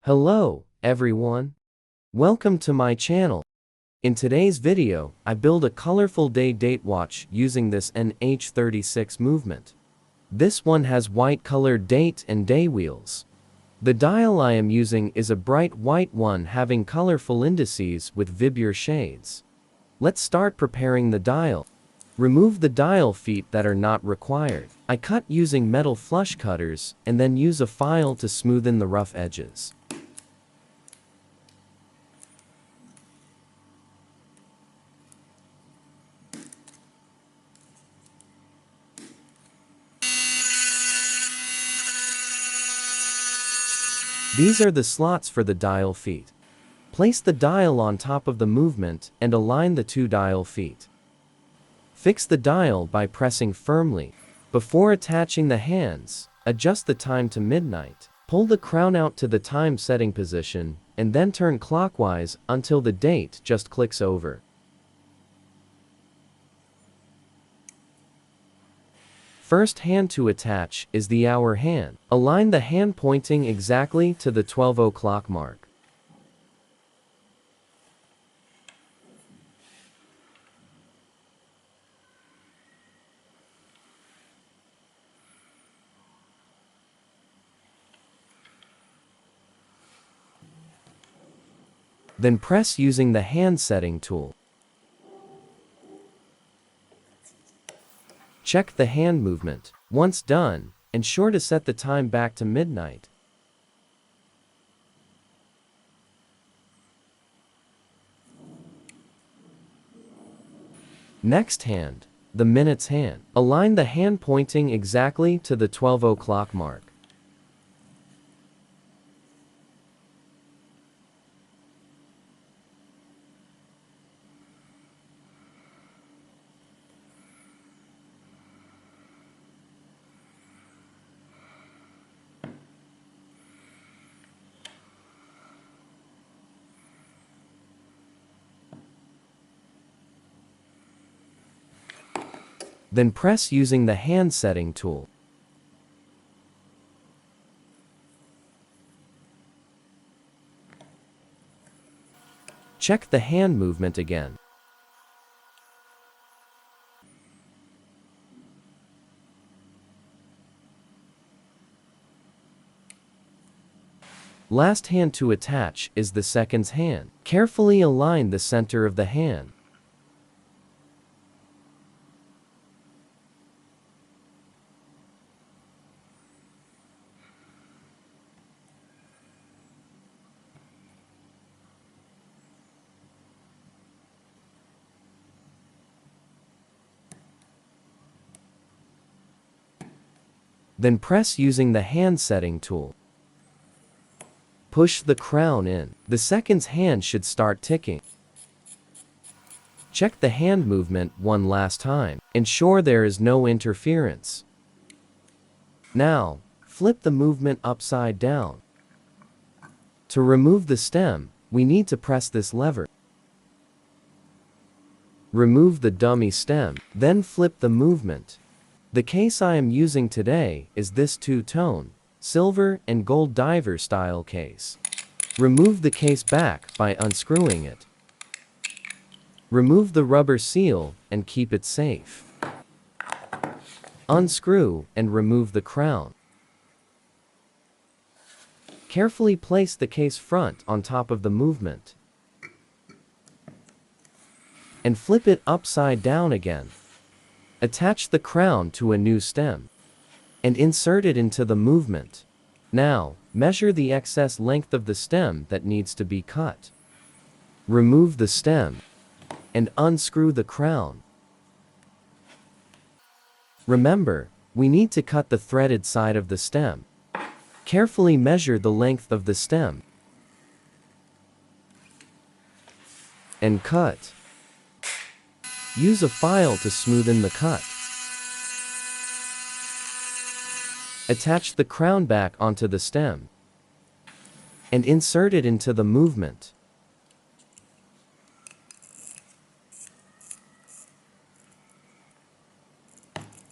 Hello, everyone. Welcome to my channel. In today's video, I build a colorful date watch using this NH36 movement. This one has white colored date and day wheels. The dial I am using is a bright white one having colorful indices with Vibur shades. Let's start preparing the dial. Remove the dial feet that are not required. I cut using metal flush cutters and then use a file to smoothen the rough edges. These are the slots for the dial feet. Place the dial on top of the movement and align the two dial feet. Fix the dial by pressing firmly. Before attaching the hands, adjust the time to midnight. Pull the crown out to the time setting position and then turn clockwise until the date just clicks over. First hand to attach is the hour hand. Align the hand pointing exactly to the 12 o'clock mark. Then press using the hand setting tool. Check the hand movement. Once done, ensure to set the time back to midnight. Next hand, the minutes hand. Align the hand pointing exactly to the 12 o'clock mark. Then press using the hand setting tool. Check the hand movement again. Last hand to attach is the seconds hand. Carefully align the center of the hand. Then press using the hand setting tool. Push the crown in. The seconds hand should start ticking. Check the hand movement one last time. Ensure there is no interference. Now, flip the movement upside down. To remove the stem, we need to press this lever. Remove the dummy stem, then flip the movement. The case I am using today is this two-tone, silver and gold diver style case. Remove the case back by unscrewing it. Remove the rubber seal and keep it safe. Unscrew and remove the crown. Carefully place the case front on top of the movement. And flip it upside down again. Attach the crown to a new stem and insert it into the movement. Now, measure the excess length of the stem that needs to be cut. Remove the stem and unscrew the crown. Remember, we need to cut the threaded side of the stem. Carefully measure the length of the stem and cut. Use a file to smoothen the cut. Attach the crown back onto the stem and insert it into the movement.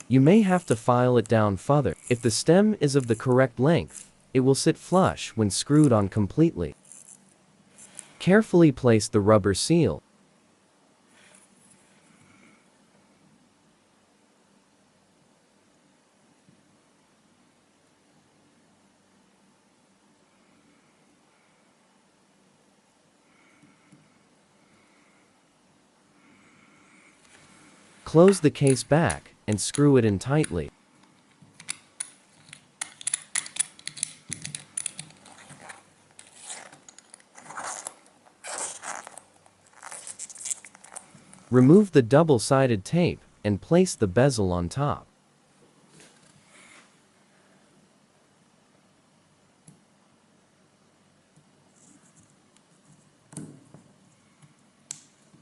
You may have to file it down further. If the stem is of the correct length, It will sit flush when screwed on completely. Carefully place the rubber seal. Close the case back and screw it in tightly. Remove the double-sided tape and place the bezel on top.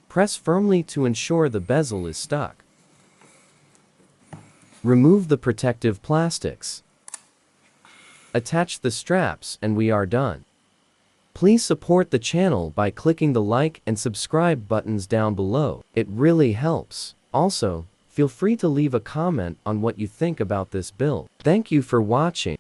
Press firmly to ensure the bezel is stuck. Remove the protective plastics. Attach the straps and we are done. Please support the channel by clicking the like and subscribe buttons down below. It really helps. Also, feel free to leave a comment on what you think about this build. Thank you for watching.